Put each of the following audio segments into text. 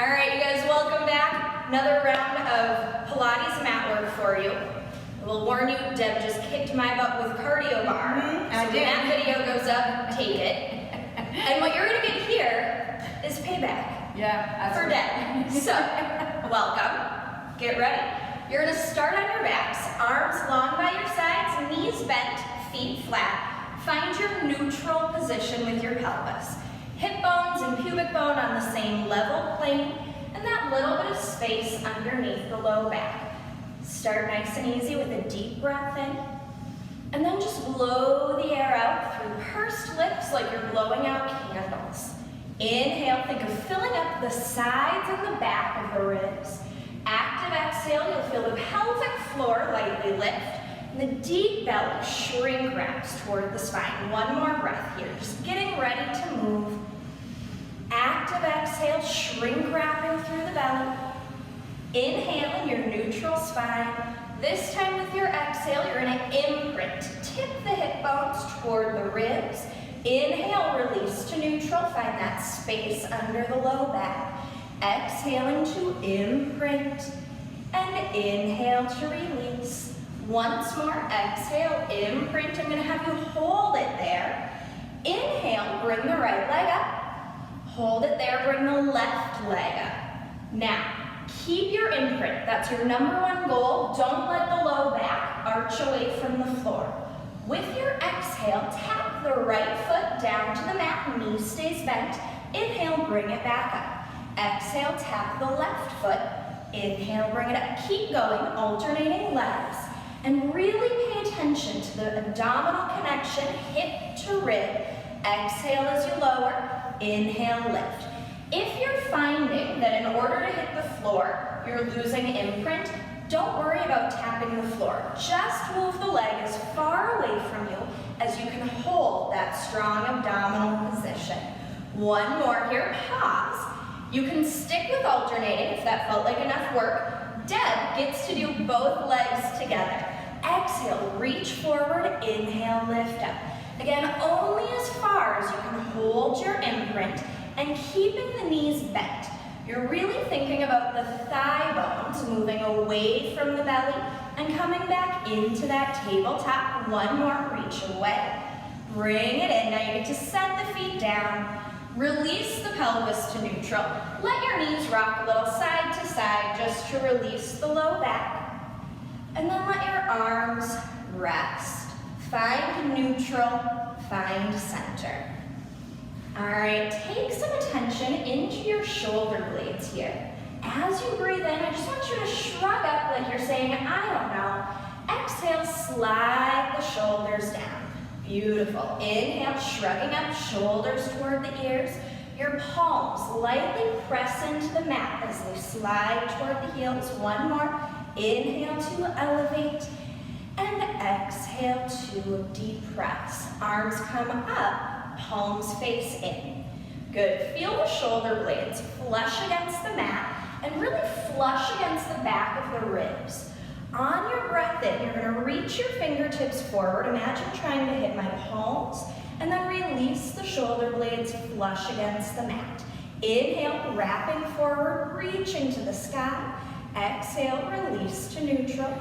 All right, you guys, welcome back. Another round of Pilates mat work for you. I will warn you, Deb just kicked my butt with cardio bar. I So did. when that video goes up, take it. And what you're gonna get here is payback Yeah, for Deb. So, welcome. Get ready. You're gonna start on your backs, arms long by your sides, knees bent, feet flat. Find your neutral position with your pelvis. Hip bones and pubic bone on the same level plane, and that little bit of space underneath the low back. Start nice and easy with a deep breath in, and then just blow the air out through pursed lips like you're blowing out candles. Inhale, think of filling up the sides and the back of the ribs. Active exhale, you'll feel the pelvic floor lightly lift, and the deep belly shrink wraps toward the spine. One more breath here, just getting ready to move. Active exhale, shrink wrapping through the belly. Inhale in your neutral spine. This time with your exhale, you're gonna imprint. Tip the hip bones toward the ribs. Inhale, release to neutral. Find that space under the low back. Exhaling to imprint. And inhale to release. Once more, exhale, imprint. I'm gonna have you hold it there. Inhale, bring the right leg up. Hold it there, bring the left leg up. Now, keep your imprint. That's your number one goal. Don't let the low back arch away from the floor. With your exhale, tap the right foot down to the mat, knee stays bent. Inhale, bring it back up. Exhale, tap the left foot. Inhale, bring it up. Keep going, alternating legs. And really pay attention to the abdominal connection, hip to rib. Exhale as you lower. Inhale, lift. If you're finding that in order to hit the floor, you're losing imprint, don't worry about tapping the floor. Just move the leg as far away from you as you can hold that strong abdominal position. One more here, pause. You can stick with alternating if that felt like enough work. Deb gets to do both legs together. Exhale, reach forward, inhale, lift up. Again, only as far as you can hold your imprint and keeping the knees bent. You're really thinking about the thigh bones moving away from the belly and coming back into that tabletop. One more, reach away. Bring it in. Now you get to set the feet down. Release the pelvis to neutral. Let your knees rock a little side to side just to release the low back. And then let your arms rest. Find neutral, find center. All right, take some attention into your shoulder blades here. As you breathe in, I just want you to shrug up like you're saying, I don't know. Exhale, slide the shoulders down. Beautiful. Inhale, shrugging up, shoulders toward the ears. Your palms lightly press into the mat as they slide toward the heels. One more. Inhale to elevate. And exhale to depress. Arms come up, palms face in. Good. Feel the shoulder blades flush against the mat and really flush against the back of the ribs. On your breath in, you're going to reach your fingertips forward. Imagine trying to hit my palms. And then release the shoulder blades flush against the mat. Inhale, wrapping forward, reaching to the sky. Exhale, release to neutral.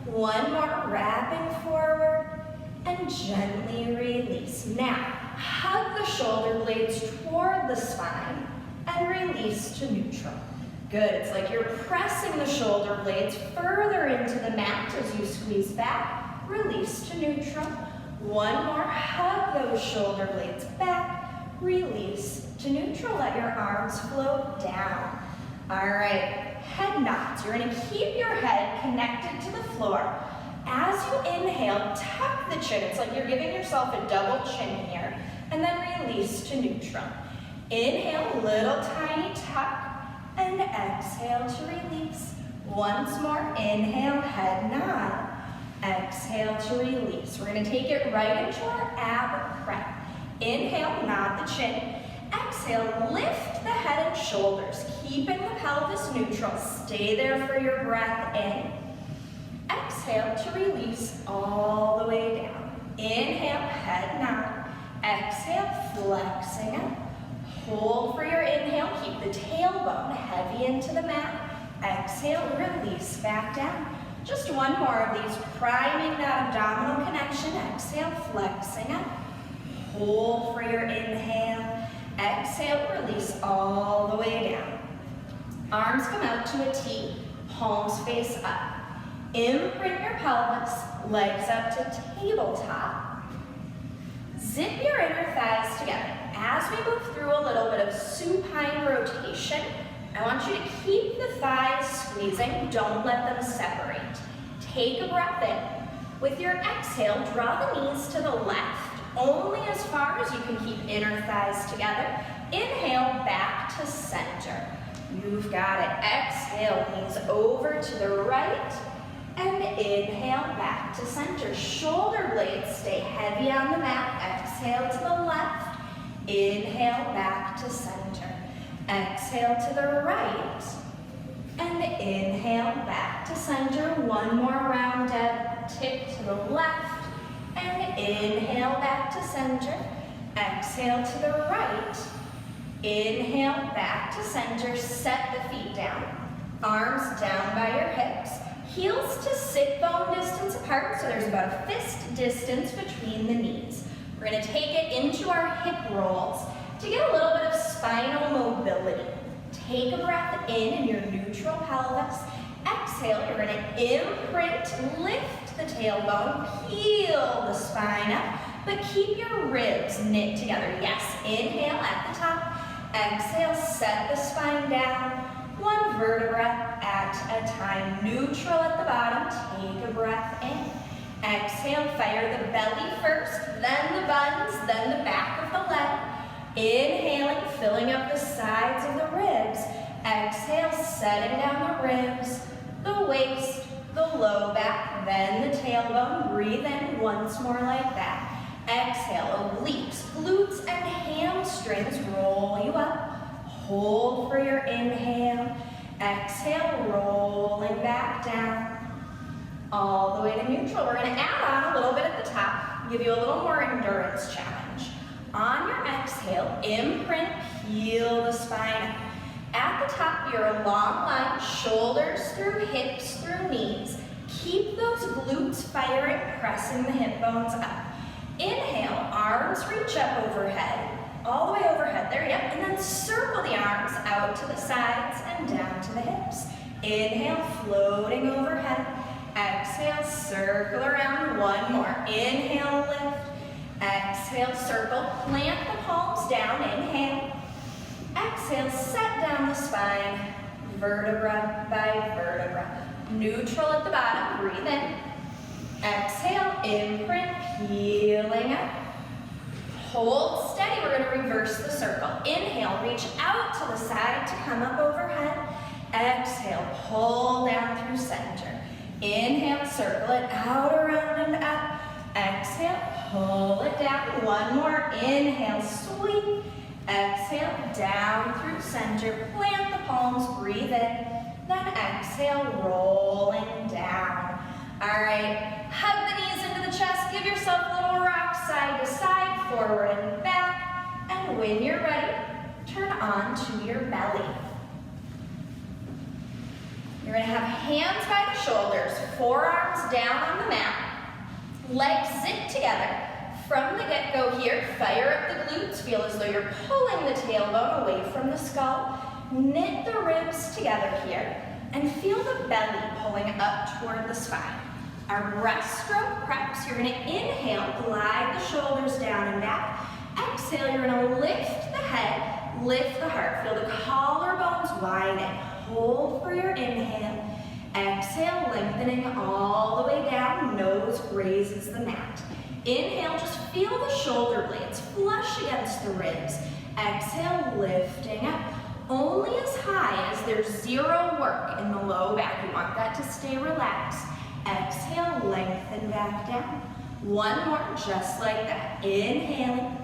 One more, wrapping forward, and gently release. Now, hug the shoulder blades toward the spine, and release to neutral. Good, it's like you're pressing the shoulder blades further into the mat as you squeeze back, release to neutral. One more, hug those shoulder blades back, release to neutral. Let your arms float down. All right. Head nods. You're going to keep your head connected to the floor. As you inhale, tuck the chin. It's like you're giving yourself a double chin here. And then release to neutral. Inhale, little tiny tuck. And exhale to release. Once more, inhale, head nod. Exhale to release. We're going to take it right into our ab prep. Inhale, nod the chin. Exhale, lift the head and shoulders, keeping the pelvis neutral. Stay there for your breath in. Exhale to release all the way down. Inhale, head nod. Exhale, flexing up. Hold for your inhale, keep the tailbone heavy into the mat. Exhale, release back down. Just one more of these, priming that abdominal connection. Exhale, flexing up. Hold for your inhale. Exhale, release all the way down. Arms come out to a T, palms face up. Imprint your pelvis, legs up to tabletop. Zip your inner thighs together. As we move through a little bit of supine rotation, I want you to keep the thighs squeezing. Don't let them separate. Take a breath in. With your exhale, draw the knees to the left, only as far as you can keep inner thighs together. Inhale, back to center. You've got it. Exhale, knees over to the right. And inhale, back to center. Shoulder blades stay heavy on the mat. Exhale to the left. Inhale, back to center. Exhale to the right. And inhale, back to center. One more round, Deb. Tip to the left. And inhale, back to center. Exhale to the right. Inhale, back to center. Set the feet down. Arms down by your hips. Heels to sit bone distance apart, so there's about a fist distance between the knees. We're going to take it into our hip rolls to get a little bit of spinal mobility. Take a breath in your neutral pelvis. Exhale, you're going to imprint, lift the tailbone, peel the spine up, but keep your ribs knit together. Yes, inhale at the top. Exhale, set the spine down. One vertebra at a time. Neutral at the bottom. Take a breath in. Exhale, fire the belly first, then the buns, then the back of the leg. Inhaling, filling up the sides of the ribs. Exhale, setting down the ribs, the waist, the low back, then the tailbone. Breathe in once more like that. Exhale, obliques, glutes, and hamstrings roll you up. Hold for your inhale. Exhale, rolling back down. All the way to neutral. We're going to add on a little bit at the top, give you a little more endurance challenge. On your exhale, imprint, peel the spine up. At the top, you're a long line, shoulders through hips, through knees. Keep those glutes firing, pressing the hip bones up. Inhale, arms reach up overhead, all the way overhead there, yep, and then circle the arms out to the sides and down to the hips. Inhale, floating overhead. Exhale, circle around, one more. Inhale, lift. Exhale, circle, plant the palms down, inhale. Exhale, set down the spine, vertebra by vertebra. Neutral at the bottom, breathe in. Exhale, imprint, peeling up. Hold steady, we're going to reverse the circle. Inhale, reach out to the side to come up overhead. Exhale, pull down through center. Inhale, circle it out, around, and up. Exhale, pull it down. One more. Inhale, sweep. Exhale, down through center. Plant the palms, breathe in. Then exhale, rolling down. All right, hug the knees into the chest. Give yourself a little rock side to side, forward and back. And when you're ready, turn on to your belly. You're going to have hands by the shoulders, forearms down on the mat, legs zip together. From the get-go here, fire up the glutes, feel as though you're pulling the tailbone away from the skull. Knit the ribs together here, and feel the belly pulling up toward the spine. Our breaststroke preps, you're going to inhale, glide the shoulders down and back. Exhale, you're going to lift the head, lift the heart. Feel the collarbones widen. Hold for your inhale. Exhale, lengthening all the way down. Nose grazes the mat. Inhale, just feel the shoulder blades flush against the ribs. Exhale, lifting up. Only as high as there's zero work in the low back. You want that to stay relaxed. Exhale, lengthen back down. One more, just like that. Inhaling.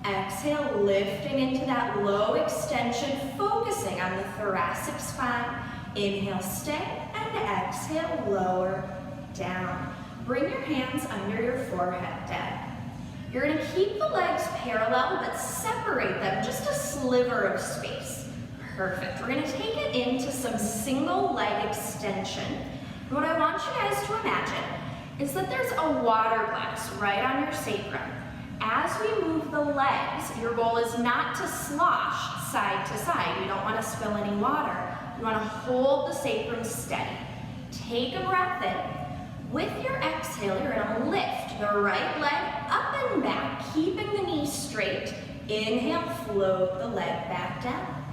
Exhale, lifting into that low extension, focusing on the thoracic spine. Inhale, stay, and exhale, lower, down. Bring your hands under your forehead, Deb. You're going to keep the legs parallel, but separate them just a sliver of space. Perfect. We're going to take it into some single leg extension. And what I want you guys to imagine is that there's a water glass right on your sacrum. As we move the legs, your goal is not to slosh side to side. You don't want to spill any water. You want to hold the sacrum steady. Take a breath in. With your exhale, you're going to lift the right leg up and back, keeping the knee straight. Inhale, float the leg back down.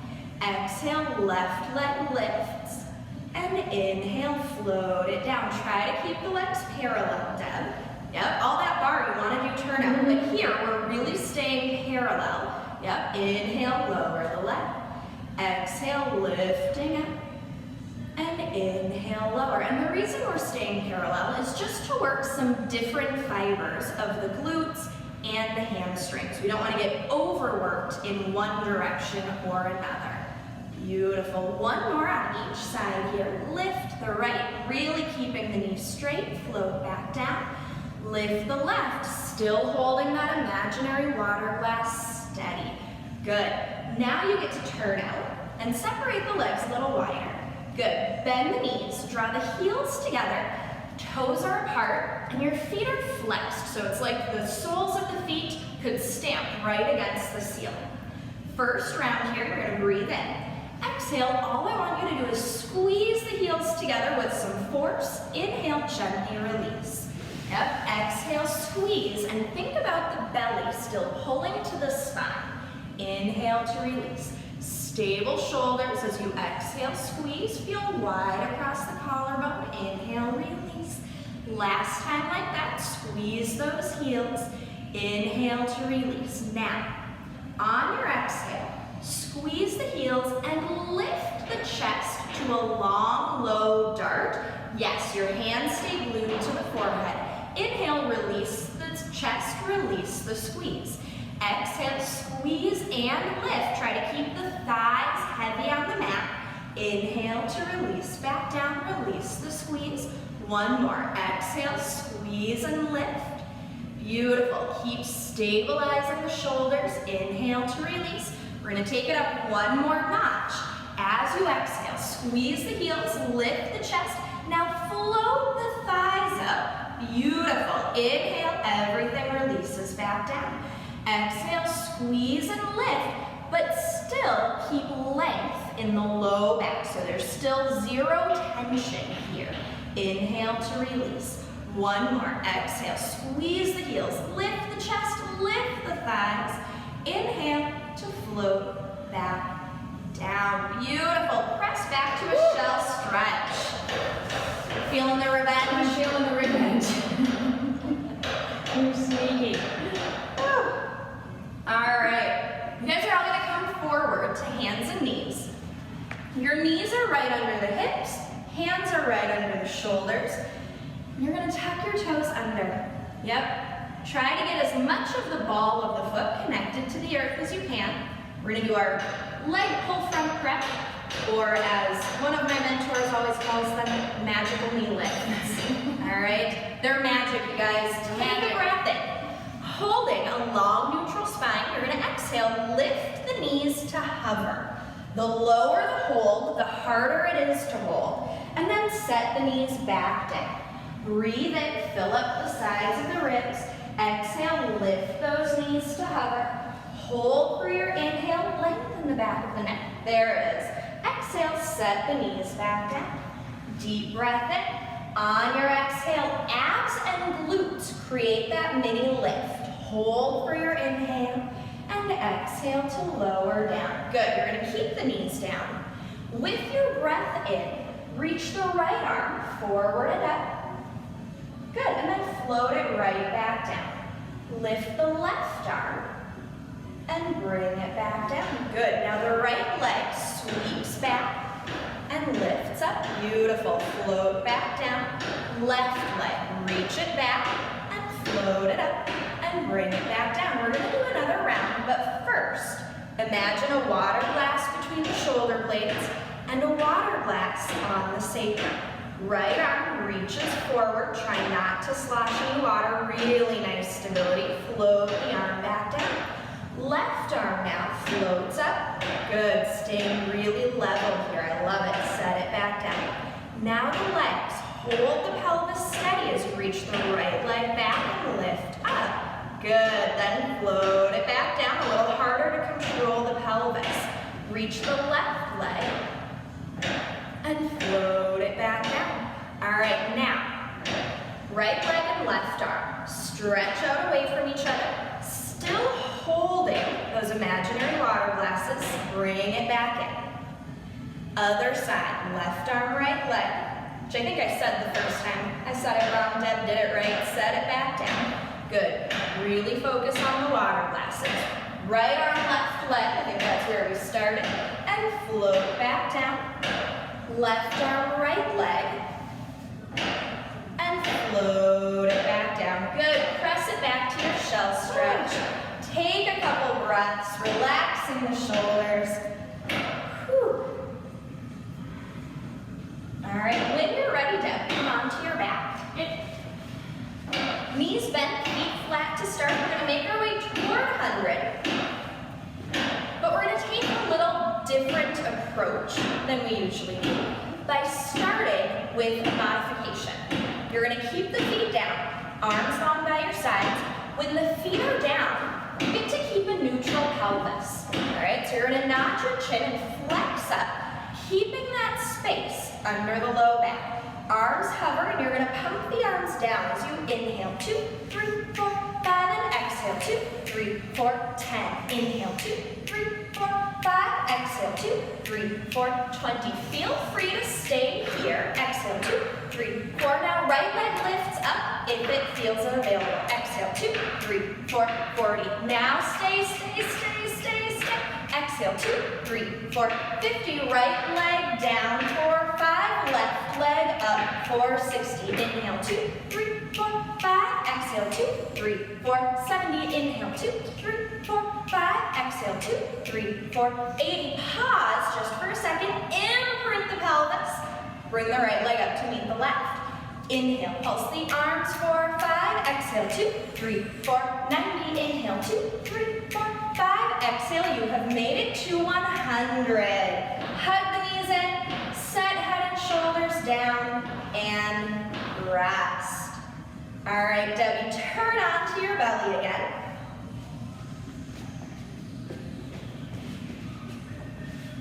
Exhale, left leg lifts. And inhale, float it down. Try to keep the legs parallel, Deb. Yep, all that bar you want to do turn out. But here, we're really staying parallel. Yep, inhale, lower the leg. Exhale, lifting up. And inhale, lower. And the reason we're staying parallel is just to work some different fibers of the glutes and the hamstrings. We don't want to get overworked in one direction or another. Beautiful. One more on each side here. Lift the right, really keeping the knee straight. Float back down. Lift the left, still holding that imaginary water glass steady. Good. Now you get to turn out and separate the legs a little wider. Good. Bend the knees, draw the heels together, toes are apart, and your feet are flexed. So it's like the soles of the feet could stamp right against the ceiling. First round here, you're going to breathe in. Exhale, all I want you to do is squeeze the heels together with some force. Inhale, gently release. Yep, exhale, squeeze, and think about the belly still pulling to the spine. Inhale to release. Stable shoulders as you exhale, squeeze, feel wide across the collarbone. Inhale, release. Last time like that, squeeze those heels. Inhale to release. Now, on your exhale, squeeze the heels and lift the chest to a long, low dart. Yes, your hands stay glued to the forehead. Inhale, release the chest, release the squeeze. Exhale, squeeze and lift. Try to keep the thighs heavy on the mat. Inhale to release, back down, release the squeeze. One more. Exhale, squeeze and lift. Beautiful. Keep stabilizing the shoulders. Inhale to release. We're going to take it up one more notch. As you exhale, squeeze the heels, lift the chest. Now float the thighs up. Beautiful. Inhale, everything releases back down. Exhale, squeeze and lift, but still keep length in the low back. So there's still zero tension here. Inhale to release. One more. Exhale, squeeze the heels, lift the chest, lift the thighs. Inhale to float back down. Beautiful. Press back to a shell stretch. Feeling the revenge? I'm feeling the revenge. You're sneaky. All right. You guys are all going to come forward to hands and knees. Your knees are right under the hips. Hands are right under the shoulders. You're going to tuck your toes under. Yep. Try to get as much of the ball of the foot connected to the earth as you can. We're going to do our leg pull front prep, or as one of my mentors always calls them, magical knee lifts. All right? They're magic, you guys. Take a breath in. Holding a long neutral spine, you're going to exhale, lift the knees to hover. The lower the hold, the harder it is to hold. And then set the knees back down. Breathe in, fill up the sides of the ribs. Exhale, lift those knees to hover. Hold for your inhale, lengthen the back of the neck. There it is. Exhale, set the knees back down. Deep breath in. On your exhale, abs and glutes create that mini lift. Hold for your inhale and exhale to lower down. Good, you're going to keep the knees down. With your breath in, reach the right arm forward and up. Good, and then float it right back down. Lift the left arm and bring it back down. Good, now the right leg sweeps back and lifts up. Beautiful, float back down. Left leg, reach it back and float it up. And bring it back down. We're going to do another round, but first, imagine a water glass between the shoulder blades and a water glass on the sacrum. Right arm reaches forward, try not to slosh in the water, really nice stability. Float the arm back down. Left arm now floats up. Good, staying really level here. I love it. Set it back down. Now the legs. Hold the pelvis steady as you reach the right leg back and lift up. Good, then float it back down. A little harder to control the pelvis. Reach the left leg and float it back down. All right, now, right leg and left arm. Stretch out away from each other. Still holding those imaginary water glasses. Bring it back in. Other side, left arm, right leg. Which I think I said the first time. I said it wrong, Deb did it right. Set it back down. Good. Really focus on the water glasses. Right arm, left leg. I think that's where we started. And float back down. Left arm, right leg. And float it back down. Good. Press it back to your shell stretch. Take a couple breaths, relaxing the shoulders. Whew. All right, when you're ready, Deb, come onto your back. Knees bent, feet flat to start. We're gonna make our way toward 100. But we're gonna take a little different approach than we usually do by starting with a modification. You're gonna keep the feet down, arms long by your sides. When the feet are down, you get to keep a neutral pelvis. All right, so you're gonna nod your chin and flex up, keeping that space under the low back. Arms hover, and you're gonna pump the arms down as you inhale. 2, 3, 4, 5, and exhale. 2, 3, 4, 10. Inhale. 2, 3, 4, 5. Exhale. 2, 3, 4, 20. Feel free to stay here. Exhale. 2, 3, 4. Now right leg lifts up if it feels available. Exhale. 2, 3, 4, 40. Now stay. Exhale, 2, 3, 4, 50. Right leg down for 5. Left leg up for 60. Inhale, 2, 3, 4, 5. Exhale, 2, 3, 4, 70. Inhale, 2, 3, 4, 5. Exhale, 2, 3, 4, 80. Pause just for a second. Imprint the pelvis. Bring the right leg up to meet the left. Inhale, pulse the arms for 5. Exhale, 2, 3, 4, 90. Inhale, 2, 3, 4, 5. Exhale, you have made it to 100. Hug the knees in, set head and shoulders down, and rest. All right, Debbie, turn onto your belly again.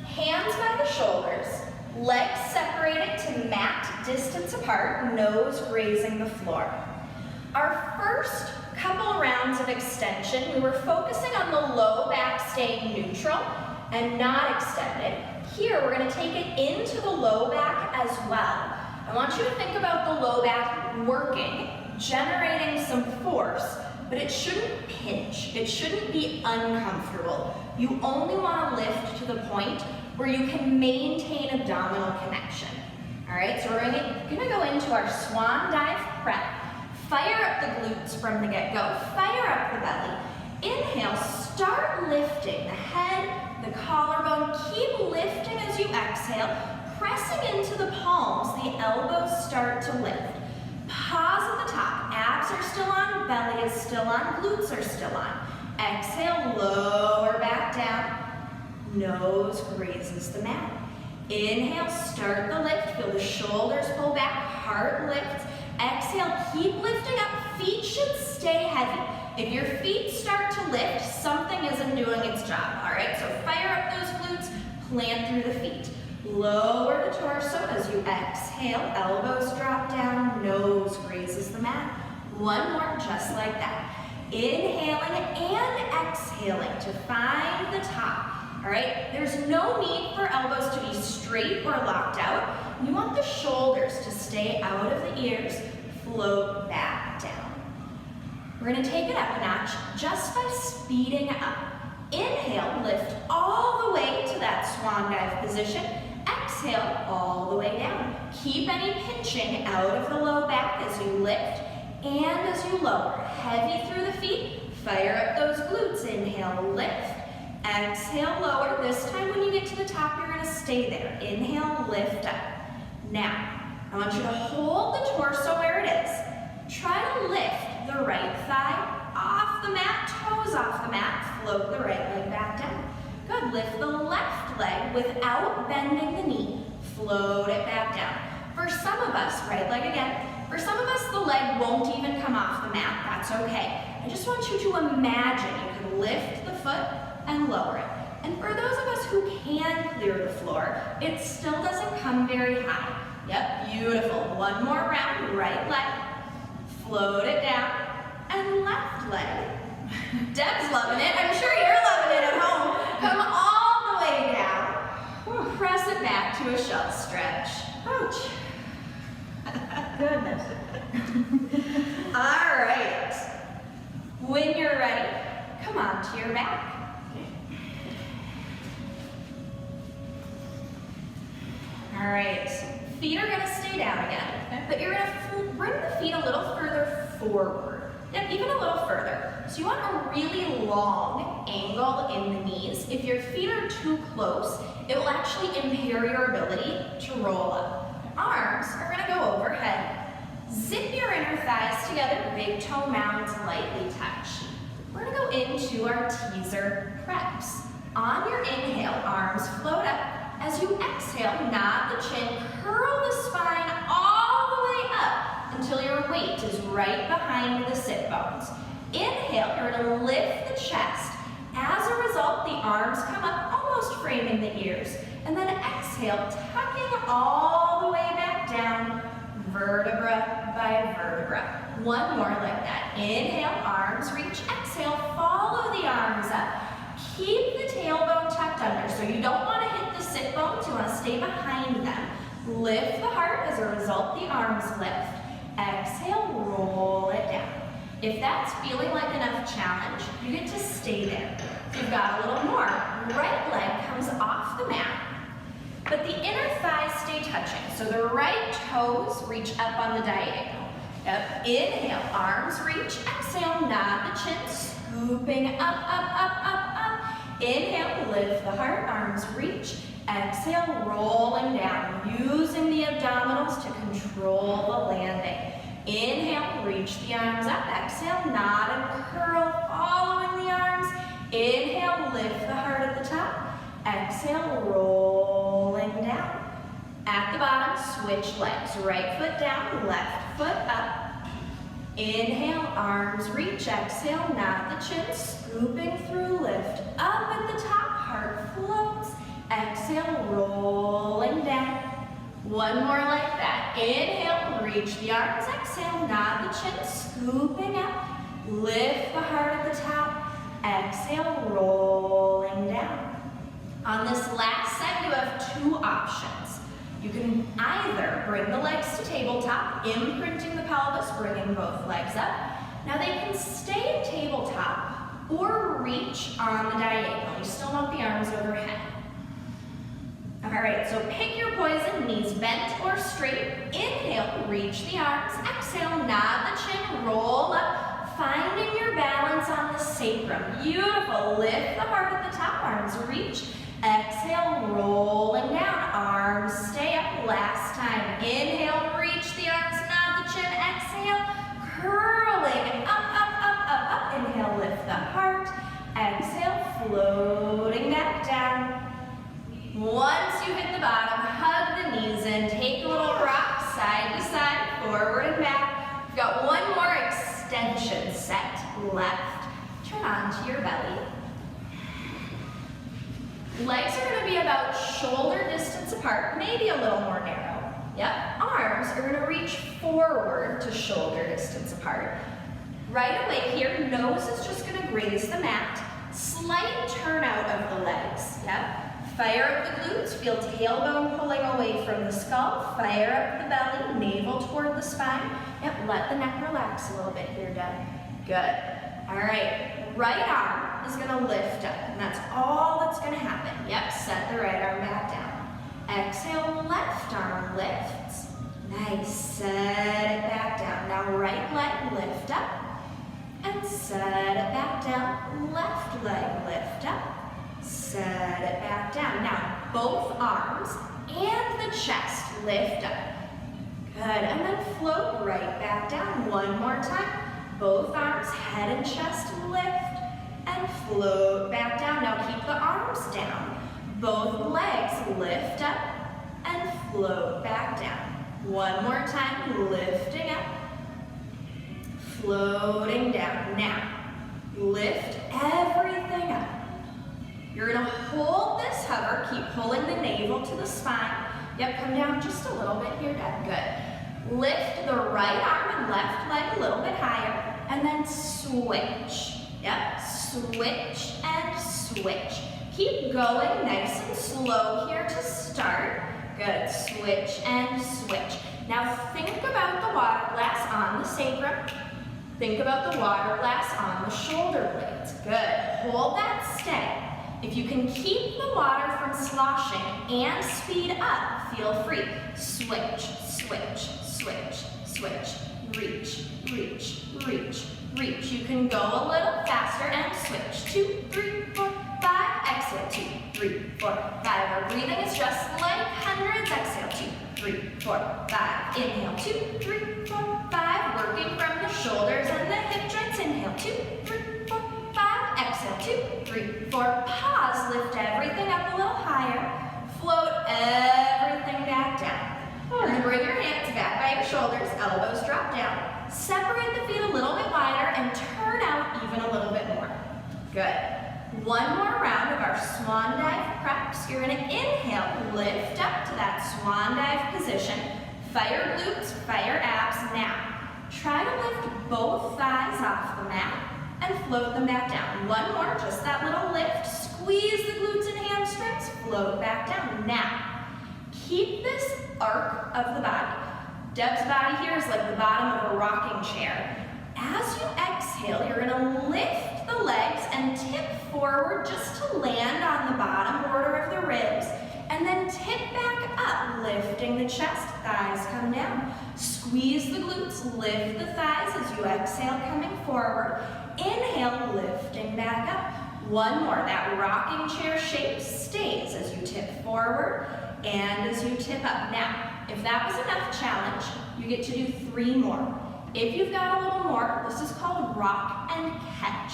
Hands by the shoulders, legs separated to mat distance apart, nose grazing the floor. Our first couple rounds of extension, we were focusing on the low back staying neutral and not extended. Here, we're going to take it into the low back as well. I want you to think about the low back working, generating some force, but it shouldn't pinch. It shouldn't be uncomfortable. You only want to lift to the point where you can maintain abdominal connection. All right, so we're going to go into our swan dive prep. Fire up the glutes from the get-go. Fire up the belly. Inhale, start lifting the head, the collarbone. Keep lifting as you exhale. Pressing into the palms, the elbows start to lift. Pause at the top. Abs are still on, belly is still on, glutes are still on. Exhale, lower back down. Nose grazes the mat. Inhale, start the lift. Feel the shoulders pull back, heart lifts. Exhale, keep lifting up. Feet should stay heavy. If your feet start to lift, something isn't doing its job. All right, so fire up those glutes, plant through the feet. Lower the torso as you exhale. Elbows drop down, nose grazes the mat. One more, just like that. Inhaling and exhaling to find the top. All right, there's no need for elbows to be straight or locked out. You want the shoulders to stay out of the ears, float back down. We're gonna take it up a notch just by speeding up. Inhale, lift all the way to that swan dive position. Exhale, all the way down. Keep any pinching out of the low back as you lift and as you lower. Heavy through the feet, fire up those glutes. Inhale, lift. Exhale, lower. This time when you get to the top, you're gonna stay there. Inhale, lift up. Now, I want you to hold the torso where it is. Try to lift the right thigh off the mat, toes off the mat, float the right leg back down. Good, lift the left leg without bending the knee, float it back down. For some of us, right leg again, for some of us the leg won't even come off the mat, that's okay. I just want you to imagine you can lift the foot and lower it. And for those of us who can clear the floor, it still doesn't come very high. Yep, beautiful. One more round, right leg, float it down, and left leg. Deb's loving it. I'm sure you're loving it at home. Come all the way down. Press it back to a shelf stretch. Ouch. Goodness. All right. When you're ready, come on to your back. All right. Feet are going to stay down again, but you're going to bring the feet a little further forward. Yep, even a little further. So you want a really long angle in the knees. If your feet are too close, it will actually impair your ability to roll up. Arms are going to go overhead. Zip your inner thighs together, big toe mounds lightly touch. We're going to go into our teaser preps. On your inhale, arms float up. As you exhale, nod the chin, curl the spine all the way up until your weight is right behind the sit bones. Inhale, you're going to lift the chest. As a result, the arms come up, almost framing the ears. And then exhale, tucking all the way back down, vertebra by vertebra. One more like that. Inhale, arms reach. Exhale, follow the arms up. Keep the tailbone tucked under, so you don't want to hit the sit bones, you want to stay behind them. Lift the heart, as a result the arms lift. Exhale, roll it down. If that's feeling like enough challenge, you get to stay there. So you've got a little more. Right leg comes off the mat, but the inner thighs stay touching, so the right toes reach up on the diagonal. Yep. Inhale, arms reach. Exhale, nod the chin, scooping up, up, up, up, up. Inhale, lift the heart, arms reach. Exhale, rolling down, using the abdominals to control the landing. Inhale, reach the arms up. Exhale, nod and curl, following the arms. Inhale, lift the heart at the top. Exhale, rolling down. At the bottom, switch legs. Right foot down, left foot up. Inhale, arms reach. Exhale, nod the chin, scooping through, lift up at the top, heart floats. Exhale, rolling down. One more like that. Inhale, reach the arms. Exhale, nod the chin, scooping up. Lift the heart at the top. Exhale, rolling down. On this last set, you have two options. You can either bring the legs to tabletop, imprinting the pelvis, bringing both legs up. Now they can stay in tabletop or reach on the diagonal. You still want the arms overhead. All right, so pick your poison, knees bent or straight. Inhale, reach the arms. Exhale, nod the chin, roll up, finding your balance on the sacrum. Beautiful, lift the heart at the top, arms reach. Exhale, rolling down, arms stay up. Last time, inhale, reach the arms, nod the chin. Exhale, curling up, up, up, up, up. Inhale, lift the heart. Exhale, floating back down. Once you hit the bottom, hug the knees in, take a little rock side to side, forward and back. We've got one more extension set left. Turn onto your belly. Legs are going to be about shoulder distance apart, maybe a little more narrow. Yep. Arms are going to reach forward to shoulder distance apart. Right away here, nose is just going to graze the mat. Slight turn out of the legs. Yep. Fire up the glutes, feel tailbone pulling away from the skull. Fire up the belly, navel toward the spine. Yep, let the neck relax a little bit here, Deb. Good. All right, right arm is gonna lift up, and that's all that's gonna happen. Yep, set the right arm back down. Exhale, left arm lifts. Nice, set it back down. Now right leg lift up, and set it back down. Left leg lift up. Set it back down. Now, both arms and the chest lift up. Good, and then float right back down. One more time. Both arms, head and chest lift, and float back down. Now keep the arms down. Both legs lift up and float back down. One more time, lifting up, floating down. Now, lift everything up. You're gonna hold this hover, keep pulling the navel to the spine. Yep, come down just a little bit here, good. Lift the right arm and left leg a little bit higher, and then switch. Yep, switch and switch. Keep going nice and slow here to start. Good, switch and switch. Now think about the water glass on the sacrum. Think about the water glass on the shoulder blades. Good, hold that steady. If you can keep the water from sloshing and speed up, feel free. Switch, switch, switch, switch, reach, reach, reach, reach. You can go a little faster and switch. 2, 3, 4, 5. Exhale, 2, 3, 4, 5. Our breathing is just like hundreds. Exhale, 2, 3, 4, 5. Inhale, 2, 3, 4, 5. Working from the shoulders and the hip joints. Inhale, 2, 3, 4, 5. Exhale, 2, 3, 4. Pause, lift everything up a little higher. Float everything back down. You're gonna bring your hands back by your shoulders, elbows drop down. Separate the feet a little bit wider and turn out even a little bit more. Good. One more round of our swan dive preps. You're gonna inhale, lift up to that swan dive position. Fire glutes, fire abs. Now, try to lift both thighs off the mat and float them back down. One more, just that little lift. Squeeze the glutes and hamstrings, float back down. Now, keep this arc of the body. Deb's body here is like the bottom of a rocking chair. As you exhale, you're gonna lift the legs and tip forward just to land on the bottom border of the ribs, and then tip back up, lifting the chest, thighs come down. Squeeze the glutes, lift the thighs as you exhale, coming forward. Inhale, lifting back up. One more, that rocking chair shape stays as you tip forward and as you tip up. Now, if that was enough challenge, you get to do 3 more. If you've got a little more, this is called rock and catch.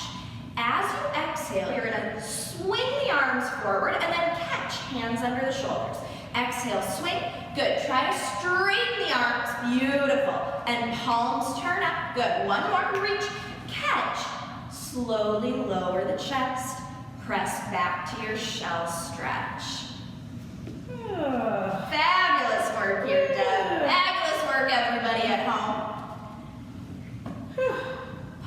As you exhale, you're gonna swing the arms forward and then catch, hands under the shoulders. Exhale, swing, good. Try to straighten the arms, beautiful. And palms turn up, good. One more, reach, catch. Slowly lower the chest, press back to your shell stretch. Fabulous work here, Deb. Fabulous work, everybody at home.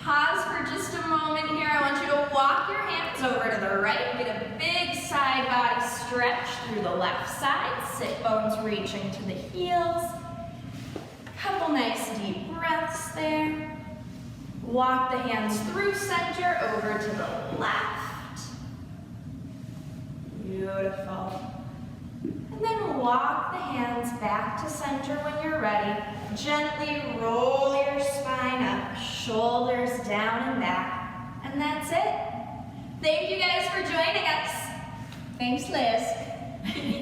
Pause for just a moment here. I want you to walk your hands over to the right. Get a big side body stretch through the left side. Sit bones reaching to the heels. Couple nice deep breaths there. Walk the hands through center over to the left. Beautiful. And then walk the hands back to center when you're ready. Gently roll your spine up, shoulders down and back. And that's it. Thank you guys for joining us. Thanks, Liz.